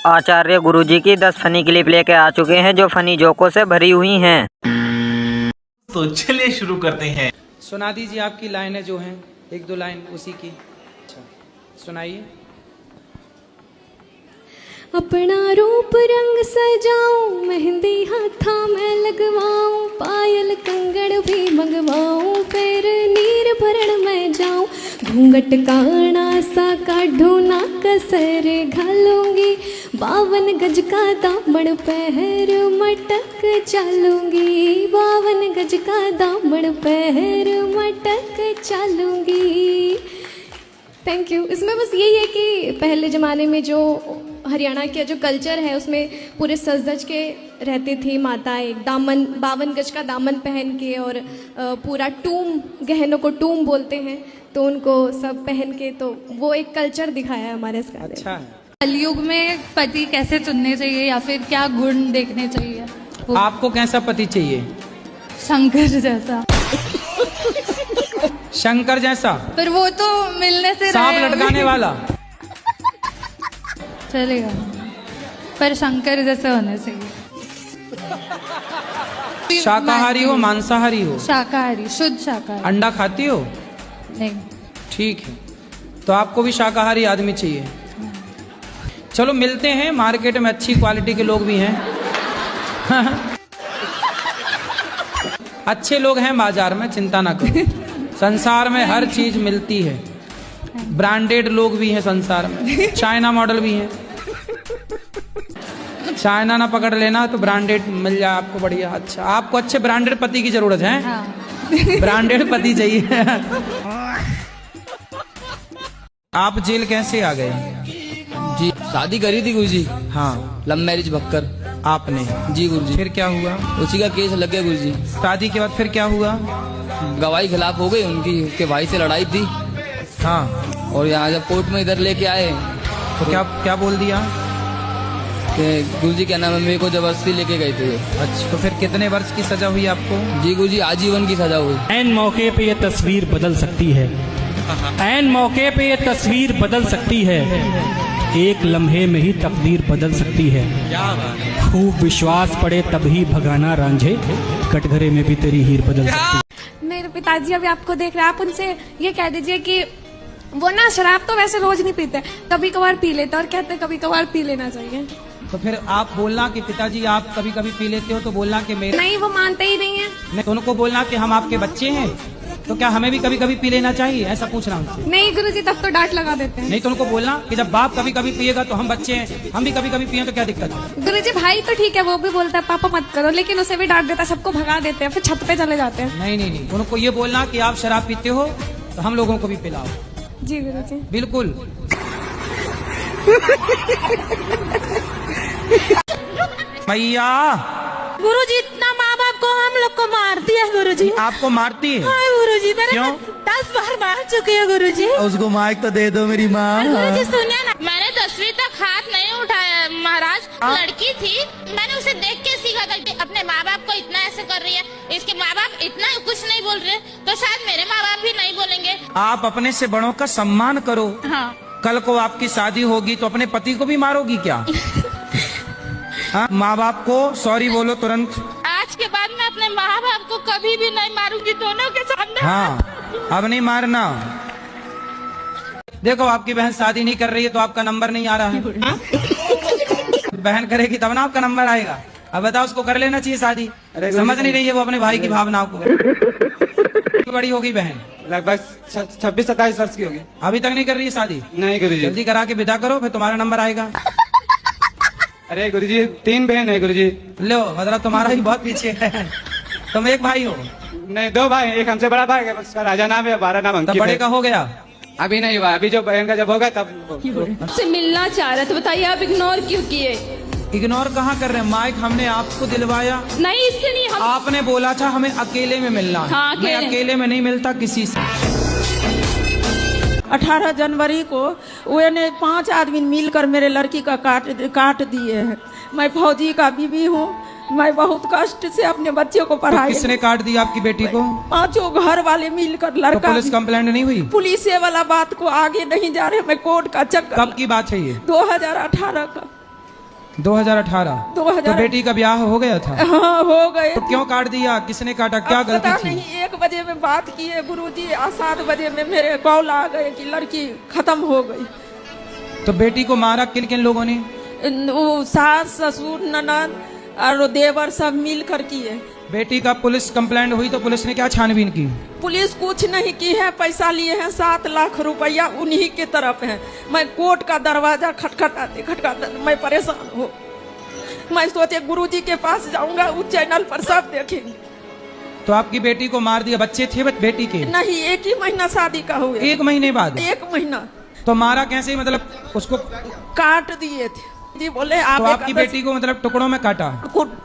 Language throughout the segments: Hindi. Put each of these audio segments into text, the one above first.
आचार्य गुरुजी की 10 फनी क्लिप लेके आ चुके हैं जो फनी जोकों से भरी हुई हैं। तो चलिए शुरू करते हैं। सुना दीजिए आपकी लाइनें जो हैं, एक दो लाइन उसी की। अच्छा सुनाइए। अपना रूप रंग सजाऊं, मेहंदी हाथा में लगवाऊं, पायल कंगड़ भी मंगवाऊं, फिर नीर भरण में जाऊं, घूंघट काना सा काढूं ना कसर घालूंगी, 52 गज का दामन पहर मटक चलूंगी, 52 गज का दामन पहर मटक चलूंगी। Thank you. इसमें बस यही है कि पहले ज़माने में जो हरियाणा का जो कल्चर है उसमें पूरे सज धज के रहती थी माताएं, दामन 52 गज का दामन पहन के, और पूरा टूम, गहनों को टूम बोलते हैं, तो उनको सब पहन के, तो वो एक कल्चर दिखाया है हमारे इस गाने। अच्छा है। कलयुग में पति कैसे चुनने चाहिए या फिर क्या गुण देखने चाहिए? आपको कैसा पति चाहिए? शंकर जैसा। शंकर जैसा? पर वो तो मिलने से सांप लटकाने वाला चलेगा, पर शंकर जैसे होने चाहिए। शाकाहारी हो मांसाहारी हो? शाकाहारी, शुद्ध शाकाहारी। अंडा खाती हो? नहीं। ठीक है, तो आपको भी शाकाहारी आदमी चाहिए। चलो मिलते हैं, मार्केट में अच्छी क्वालिटी के लोग भी हैं। अच्छे लोग हैं बाजार में, चिंता ना करो। संसार में हर चीज मिलती है, ब्रांडेड लोग भी हैं संसार में, चाइना मॉडल भी हैं। चाइना ना पकड़ लेना तो ब्रांडेड मिल जाए आपको, बढ़िया। अच्छा, आपको अच्छे ब्रांडेड पति की जरूरत है? हाँ। ब्रांडेड पति चाहिए। आप जेल कैसे आ गए? जी शादी करी थी गुरुजी। हाँ, लव मैरिज भक्कर। आपने? जी गुरुजी। फिर क्या हुआ? उसी का केस लग गया गुरुजी। शादी के बाद फिर क्या हुआ? गवाही खिलाफ हो गई उनकी, उसके भाई से लड़ाई थी। हाँ, और यहाँ जब कोर्ट में इधर लेके आए तो क्या क्या बोल दिया? कि गुरुजी क्या नाम है, मेरे को जबरदस्ती लेके गए थे। अच्छा, तो फिर कितने वर्ष की सजा हुई आपको? जी गुरुजी, आजीवन की सजा हुई। ऐन मौके पे ये तस्वीर बदल सकती है, ऐन मौके पे ये तस्वीर बदल सकती है, एक लम्हे में ही तकदीर बदल सकती है। खूब विश्वास पड़े तभी भगाना रांझे, कटघरे में भी तेरी हीर बदल सकती है। मेरे पिताजी अभी आपको देख रहे हैं, आप उनसे ये कह दीजिए कि वो ना शराब तो वैसे रोज नहीं पीते, कभी कभार पी लेते, और कहते कभी कभार पी लेना चाहिए। तो फिर आप बोलना कि पिताजी आप कभी कभी पी लेते हो, तो बोलना कि मेरे नहीं, वो मानते ही नहीं है। नहीं, तो उनको बोलना कि हम आपके बच्चे हैं, तो क्या हमें भी कभी कभी पी लेना चाहिए, ऐसा पूछना उनसे। नहीं गुरुजी, तब तो डांट लगा देते हैं। नहीं, तो उनको बोलना कि जब बाप कभी कभी पिएगा तो हम बच्चे हैं, हम भी कभी कभी पिए तो क्या दिक्कत है? गुरुजी भाई तो ठीक है, वो भी बोलता है पापा मत करो, लेकिन उसे भी डांट देता है, सबको भगा देते हैं, फिर छत पे चले जाते हैं। नहीं नहीं नहीं, उनको ये बोलना कि आप शराब पीते हो तो हम लोगों को भी पिलाओ। जी गुरुजी। बिल्कुल। भैया, गुरुजी इतना माँ बाप को हम लोग को मारती है गुरुजी। आपको मारती है? हाँ गुरुजी, मेरे क्यों? 10 बार मार चुकी है गुरुजी। उसको माइक तो दे दो मेरी माँ। गुरुजी सुनिए ना, मैंने 10वीं तक हाथ नहीं उठाया महाराज। लड़की थी, मैंने उसे देख के सीखा था कि अपने माँ बाप को इतना ऐसे कर रही है, इसके माँ बाप इतना कुछ नहीं बोल रहे, तो शायद मेरे माँ बाप भी नहीं बोलेंगे। आप अपने से बड़ों का सम्मान करो। हाँ। कल को आपकी शादी होगी तो अपने पति को भी मारोगी क्या? हाँ, माँ बाप को सॉरी बोलो तुरंत। आज के बाद मैं अपने माँ बाप को कभी भी नहीं मारूंगी, दोनों के सामने। हाँ, अब नहीं मारना। देखो आपकी बहन शादी नहीं कर रही है तो आपका नंबर नहीं आ रहा है। बहन करेगी तब ना आपका नंबर आएगा। अब बताओ, उसको कर लेना चाहिए शादी। समझ नहीं रही है वो अपने भाई की भावनाओं को। बड़ी होगी बहन, लगभग 26-27 वर्ष की होगी। अभी तक नहीं कर रही है शादी? नहीं गुरुजी। जल्दी करा के विदा करो, फिर तुम्हारा नंबर आएगा। अरे गुरुजी 3 बहन है गुरुजी। लो, मतलब तुम्हारा ही बहुत पीछे है। तुम एक भाई हो? नहीं, 2 भाई, एक हमसे बड़ा भाई है, उसका राजा नाम है, 12 नाम अंकित। बड़े का हो गया? अभी नहीं हुआ, अभी जो बहन का जब होगा तब। से मिलना चाह रहे थे, बताइए आप इग्नोर क्यों किए? इग्नोर कहाँ कर रहे हैं? माइक हमने आपको दिलवाया। नहीं, इससे नहीं, हम आपने बोला था हमें अकेले में मिलना है। हाँ, मैं अकेले में नहीं मिलता किसी से। 18 जनवरी को वे ने 5 आदमी मिलकर मेरे लड़की का काट दिए हैं। मैं फौजी का बीवी हूँ, मैं बहुत कष्ट से अपने बच्चे को पढ़ाई। तो किसने काट दिया आपकी बेटी को? 5 घर वाले मिलकर। लड़का तो पुलिस कंप्लेंट नहीं हुई? पुलिस वाला बात को आगे नहीं जा रहे, मैं कोर्ट का चक्कर। कब की बात है ये? 2018 का। 2018। 2000 तो बेटी का ब्याह हो गया था? हाँ हो गए। तो क्यों काट दिया? किसने काटा? क्या अब गलती पता थी? नहीं, 1 बजे में बात किए गुरुजी, 7 बजे में मेरे कॉल आ गए कि लड़की खत्म हो गई। तो बेटी को मारा किन किन लोगों ने? वो सास ससुर ननद और देवर सब मिल कर किए। बेटी का पुलिस कंप्लेंट हुई तो पुलिस ने क्या छानबीन की? पुलिस कुछ नहीं की है, पैसा लिए हैं 7 लाख रुपया उन्हीं के तरफ है। मैं कोर्ट का दरवाजा खटखटाते मैं परेशान हूँ। मैं सोचे गुरुजी के पास जाऊंगा, उस चैनल पर सब देखेंगे। तो आपकी बेटी को मार दिया? बच्चे थे बेटी के? नहीं, 1 ही महीना शादी का हुआ। 1 महीने बाद? 1 महीना। तो मारा कैसे? मतलब उसको काट दिए थे जी। बोले आप तो आपकी बेटी को मतलब टुकड़ों में काटा?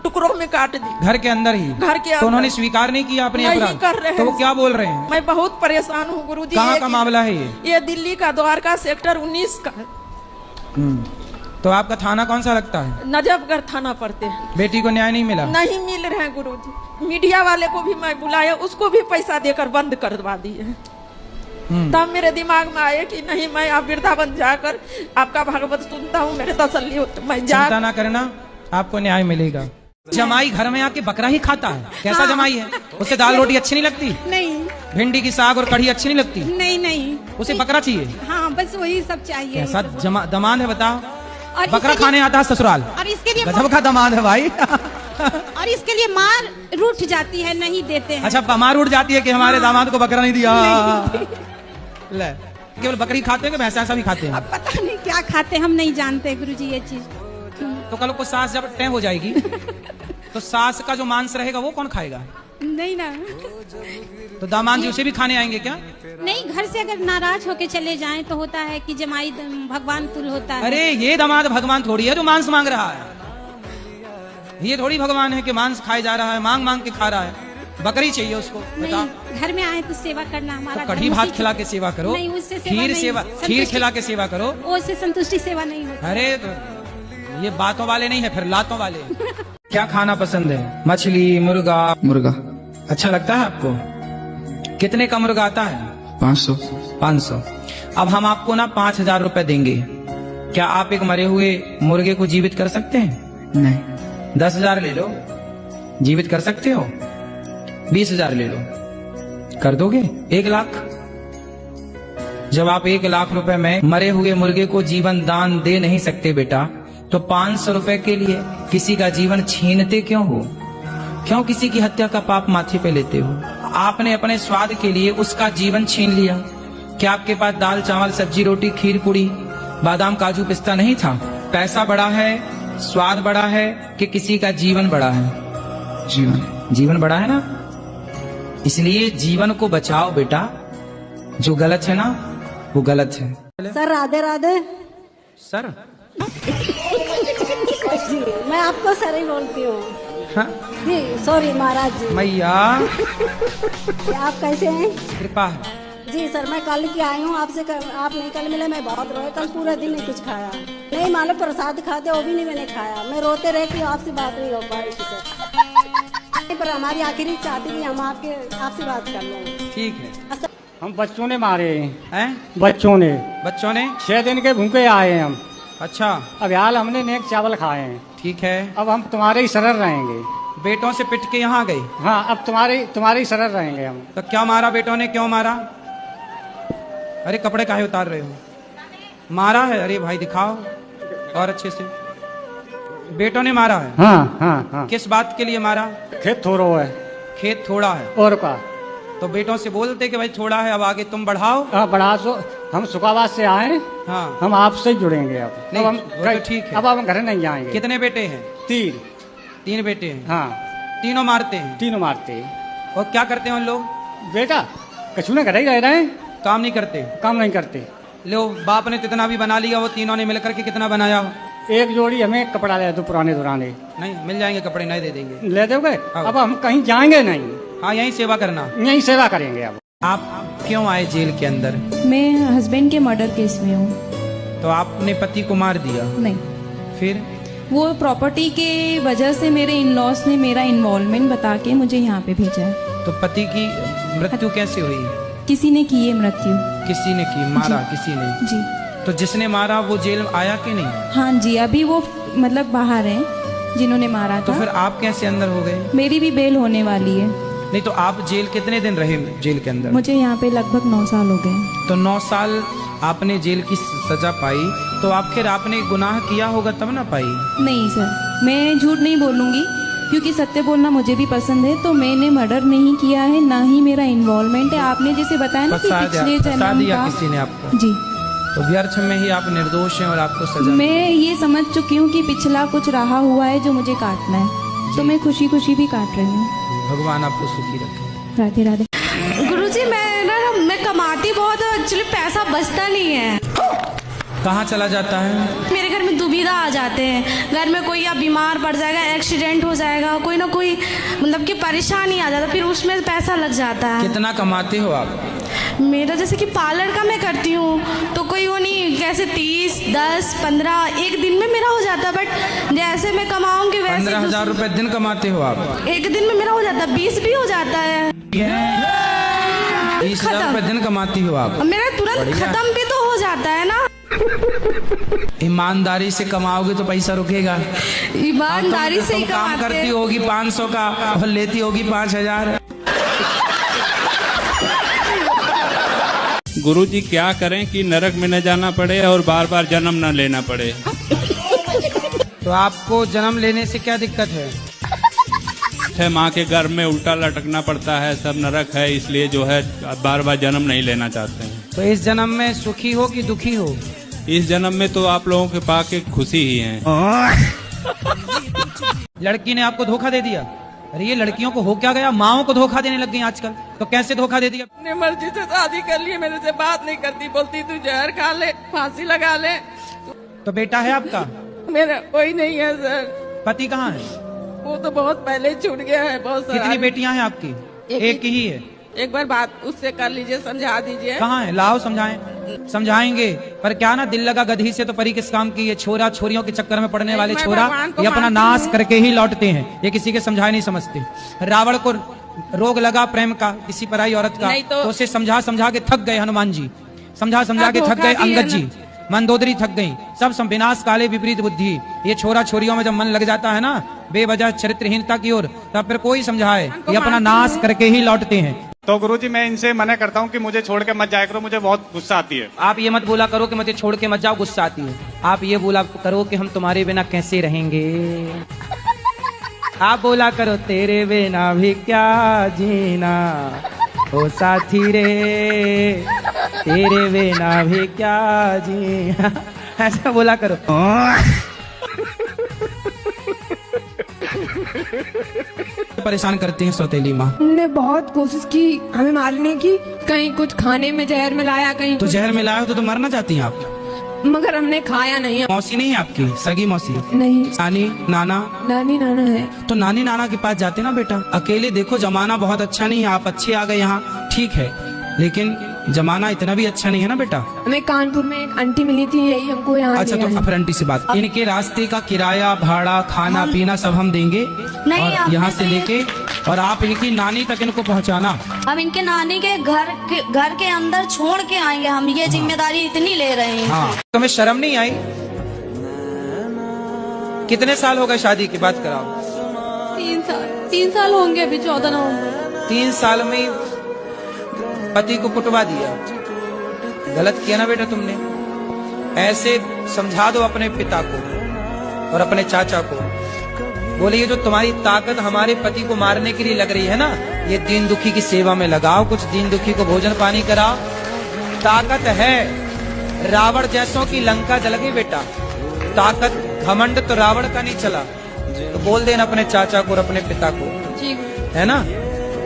टुकड़ों में काट दी। घर के अंदर ही? घर के अंदर। तो उन्होंने स्वीकार नहीं किया अपने नहीं अपराध? कर रहे हैं। तो वो क्या बोल रहे हैं? मैं बहुत परेशान हूँ गुरुजी। कहाँ का मामला है ये? ये दिल्ली का, द्वारका सेक्टर 19 का है। तो आपका थाना कौन सा लगता है? नजफगढ़ थाना पड़ते हैं। बेटी को न्याय नहीं मिला? नहीं मिल रहे हैं गुरुजी। मीडिया वाले को भी मैं बुलाया, उसको भी पैसा देकर बंद करवा दिए। तब मेरे दिमाग में आया कि नहीं, मैं अब वृंदावन जाकर आपका भागवत सुनता हूँ, मेरे तसल्ली होती। मैं चिंता ना करना, आपको न्याय मिलेगा। जमाई घर में आके बकरा ही खाता है? कैसा जमाई है? उसे दाल रोटी अच्छी नहीं लगती? नहीं। भिंडी की साग और कढ़ी अच्छी नहीं लगती? नहीं नहीं। उसे बकरा चाहिए? हाँ, बस वही सब चाहिए। कैसा दमाद है बताओ? और बकरा खाने आता है ससुराल? और इसके लिए गजब का दमाद है भाई। और इसके लिए मार रूठ जाती है, नहीं देते हैं। अच्छा, मार उठ जाती है कि हमारे दामाद को बकरा नहीं दिया। ले, केवल बकरी खाते हैं कि भैंसा भी खाते हैं? अब पता नहीं क्या खाते, हम नहीं जानते गुरुजी ये चीज। तो कल को सास जब तय हो जाएगी तो सास का जो मांस रहेगा वो कौन खाएगा? नहीं ना। तो दामाद जी उसे भी खाने आएंगे क्या? नहीं, घर से अगर नाराज होके चले जाएं तो होता है कि जमाई भगवान तुल होता है। अरे ये दामाद भगवान थोड़ी है जो मांस मांग रहा है। ये थोड़ी भगवान है कि मांस खाए जा रहा है, मांग मांग के खा रहा है। बकरी चाहिए उसको। नहीं, घर में आए तो सेवा करना हमारा। तो कढ़ी भात खिला के सेवा करो। नहीं, उससे खीर खिला के सेवा करो। उससे संतुष्टि सेवा नहीं होती। अरे तो ये बातों वाले नहीं है, फिर लातों वाले। क्या खाना पसंद है? मछली, मुर्गा? मुर्गा। अच्छा लगता है आपको? कितने का मुर्गा आता है? 500। 500। अब हम आपको ना 5000 रुपए देंगे। क्या आप एक मरे हुए मुर्गे को जीवित कर सकते हैं? नहीं। 10,000 ले लो। जीवित कर सकते हो? 20,000 ले लो। कर दोगे? 1 लाख। जब आप 1 लाख रुपए में मरे हुए मुर्गे को जीवन दान दे नहीं सकते बेटा, तो 500 रुपए के लिए किसी का जीवन छीनते क्यों हो? क्यों किसी की हत्या का पाप माथे पे लेते हो? आपने अपने स्वाद के लिए उसका जीवन छीन लिया। क्या आपके पास दाल चावल सब्जी रोटी खीर पूड़ी बादाम काजू पिस्ता नहीं था? पैसा बड़ा है, स्वाद बड़ा है कि किसी का जीवन बड़ा है? जीवन बड़ा है ना। इसलिए जीवन को बचाओ बेटा। जो गलत है ना वो गलत है। सर राधे राधे। सर जी, मैं आपको सर ही बोलती हूँ। हाँ? जी सॉरी महाराज जी। मैया आप कैसे हैं? कृपा है। जी सर, मैं कल की आई हूँ आपसे। आप नहीं कल मिले, मैं बहुत रोए। कल पूरा दिन नहीं कुछ खाया। नहीं मान लो प्रसाद खाते वो भी नहीं मैंने खाया। मैं रोते रहती हूँ, आपसे बात नहीं हो पाई सर। पर हमारी आखिरी चाहती थी हम आपसे बात कर लें। ठीक है। हम बच्चों ने मारे हैं? बच्चों ने 6 दिन के भूखे आए हैं हम। अच्छा। अब यार हमने नेक चावल खाए हैं। ठीक है। अब हम तुम्हारे ही शरण रहेंगे। बेटों से पिट के यहाँ गए? हाँ, अब तुम्हारे ही शरण रहेंगे हम। तो क्या मारा बेटों ने? क्यों मारा? अरे कपड़े काहे उतार रहे हो? मारा है? अरे भाई दिखाओ और अच्छे से। बेटों ने मारा है? हाँ। किस बात के लिए मारा? खेत थोड़ा है। खेत थोड़ा है और का? तो बेटों से बोलते कि भाई थोड़ा है, अब आगे तुम बढ़ाओ। हाँ बढ़ा दो। हम सुखाबाद से आए। हाँ, हम आपसे जुड़ेंगे अब। नहीं, अब हम तो ठीक है। अब हम घर नहीं जाएंगे। कितने बेटे हैं? 3 बेटे हैं। हाँ। तीनों मारते हैं? तीनों मारते हैं। और क्या करते हैं उन लोग? बेटा कछु ना घर ही रह रहे हैं। काम नहीं करते? काम नहीं करते। लो बाप ने कितना भी बना लिया, वो तीनों ने मिलकर के कितना बनाया? एक जोड़ी हमें कपड़ा ले दो पुराने दुराने। नहीं मिल जाएंगे कपड़े, नहीं दे देंगे। ले दोगे? अब हम कहीं जाएंगे नहीं। हाँ यहीं सेवा करना। यहीं सेवा करेंगे। अब आप क्यों आए जेल के अंदर? मैं हस्बैंड के मर्डर केस में हूँ। तो आपने पति को मार दिया? नहीं। फिर? वो प्रॉपर्टी के वजह से मेरे इन लॉस ने मेरा इन्वॉल्वमेंट बता के मुझे यहाँ पे भेजा है। तो पति की मृत्यु कैसे हुई? किसी ने की है मृत्यु। किसी ने की? मारा किसी ने? जी। तो जिसने मारा वो जेल आया कि नहीं? हाँ जी, अभी वो मतलब बाहर हैं जिन्होंने मारा तो था। फिर आप कैसे अंदर हो गए? मेरी भी बेल होने वाली है। नहीं तो आप जेल कितने दिन रहे जेल के अंदर? मुझे यहाँ पे लगभग 9 साल हो गए। तो 9 साल आपने जेल की सजा पाई, तो आखिर आपने गुनाह किया होगा तब ना पाई? नहीं सर, मैं झूठ नहीं बोलूँगी क्योंकि सत्य बोलना मुझे भी पसंद है। तो मैंने मर्डर नहीं किया है, ना ही मेरा इन्वॉल्वमेंट है। आपने जैसे बताया ना कि पिछले जन्म दिया का किसी ने आपको? जी। तो व्यर्थ में ही आप निर्दोष हैं और आपको सजा मैं ये समझ चुकी हूँ कि पिछला कुछ रहा हुआ है जो मुझे काटना है, तो मैं खुशी खुशी भी काट रही हूँ। भगवान आपको सुखी रखे। राधे राधे। गुरुजी मैं कमाती बहुत हूँ, एक्चुअली पैसा बचता नहीं है। कहाँ चला जाता है? मेरे घर में दुविधा आ जाते हैं, घर में कोई या बीमार पड़ जाएगा, एक्सीडेंट हो जाएगा, कोई ना कोई मतलब कि परेशानी आ जाता, फिर उसमें पैसा लग जाता है। कितना कमाते हो आप? मेरा जैसे कि पार्लर का मैं करती हूँ तो कोई वो नहीं, कैसे 30, 10, 15 एक दिन में मेरा हो जाता, बट जैसे मैं कमाऊंगी वैसे 15,000 रुपए दिन कमाते हो आप? एक दिन में मेरा हो जाता, 20 भी हो जाता है। 20,000 रुपए दिन कमाती हो आप? मेरा तुरंत खत्म भी तो हो जाता है ना। ईमानदारी से कमाओगे तो पैसा रुकेगा। ईमानदारी से ही काम करती होगी 500 का और लेती होगी 5,000। गुरुजी क्या करें कि नरक में न जाना पड़े और बार बार जन्म न लेना पड़े? तो आपको जन्म लेने से क्या दिक्कत है? माँ के गर्भ में उल्टा लटकना पड़ता है, सब नरक है, इसलिए जो है बार बार जन्म नहीं लेना चाहते हैं। तो इस जन्म में सुखी हो कि दुखी हो? इस जन्म में तो आप लोगों के पास के खुशी ही है। लड़की ने आपको धोखा दे दिया? अरे ये लड़कियों को हो क्या गया, माओं को धोखा देने लग गई आजकल। तो कैसे धोखा दे दिया? अपनी मर्जी से शादी कर लिए, मेरे से बात नहीं करती, बोलती तू जहर खा ले, फांसी लगा ले। तो बेटा है आपका? मेरा कोई नहीं है सर। पति कहाँ है? वो तो बहुत पहले छूट गया है। बहुत सारा। कितनी बेटियां हैं आपकी? एक ही है। एक बार बात उससे कर लीजिए, समझा दीजिए। कहाँ है? लाओ समझाएं। समझाएंगे, पर क्या ना दिल लगा गधी से तो परी किस काम की। ये छोरा छोरियों के चक्कर में पड़ने वाले छोरा ये अपना नाश करके ही लौटते हैं। ये किसी के समझाए नहीं समझते। रावण को रोग लगा प्रेम का किसी पराई औरत का, तो उसे समझा समझा के थक गए हनुमान जी, समझा समझा के थक गए अंगद जी, मंदोदरी थक गई, सब विनाश काले विपरीत बुद्धि। ये छोरा छोरियों में जब मन लग जाता है ना बेवजह चरित्रहीनता की ओर, तब फिर कोई समझाए ये अपना नाश करके ही लौटते हैं। तो गुरुजी मैं इनसे मना करता हूँ कि मुझे छोड़ के मत जाया करो, मुझे बहुत गुस्सा आती है। आप ये मत बोला करो कि मुझे छोड़ के मत जाओ, गुस्सा आती है। आप ये बोला करो कि हम तुम्हारे बिना कैसे रहेंगे। आप बोला करो तेरे बिना भी क्या जीना ओ साथी रे, तेरे बिना भी क्या जीना। ऐसा बोला करो। परेशान करती हैं सौतेली माँ। हमने बहुत कोशिश की हमें मारने की, कहीं कुछ खाने में जहर मिलाया, कहीं तो जहर मिलाया तो मरना चाहती हैं आप, मगर हमने खाया नहीं। मौसी नहीं है आपकी? सगी मौसी नहीं। नानी नाना? नानी नाना है। तो नानी नाना के पास जाते ना बेटा। अकेले देखो जमाना बहुत अच्छा नहीं है, आप अच्छे आ गए यहाँ ठीक है, लेकिन जमाना इतना भी अच्छा नहीं है ना बेटा। हमें कानपुर में एक आंटी मिली थी, यही हमको यहाँ। अच्छा तो फिर आंटी से बात, इनके रास्ते का किराया भाड़ा खाना पीना सब हम देंगे और यहाँ से लेके और आप इनकी नानी तक इनको पहुँचाना। हम इनके नानी के घर के अंदर छोड़ के आएंगे, हम ये जिम्मेदारी इतनी ले रहे हैं। हाँ। तुम्हें शर्म नहीं आई? कितने साल हो गए शादी की बात कराओ? 3 साल होंगे अभी, 14 नवंबर। 3 साल में पति को कुटवा दिया, गलत किया ना बेटा तुमने। ऐसे समझा दो अपने पिता को और अपने चाचा को, बोले ये जो तुम्हारी ताकत हमारे पति को मारने के लिए लग रही है ना, ये दीन दुखी की सेवा में लगाओ, कुछ दीन दुखी को भोजन पानी कराओ। ताकत है, रावण जैसों की लंका जल गई बेटा। ताकत घमंड तो रावण का नहीं चला। तो बोल देना अपने चाचा को और अपने पिता को, है ना,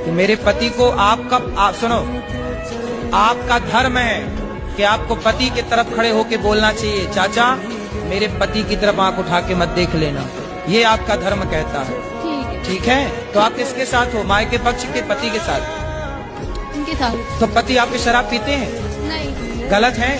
कि मेरे पति को आप सुनो, आपका धर्म है कि आपको पति की तरफ खड़े होके बोलना चाहिए, चाचा मेरे पति की तरफ आंख उठा के मत देख लेना, ये आपका धर्म कहता है। ठीक है। तो आप किसके साथ हो? मायके पक्ष के पति के साथ? इनके साथ। तो पति आपके शराब पीते हैं? नहीं। गलत है।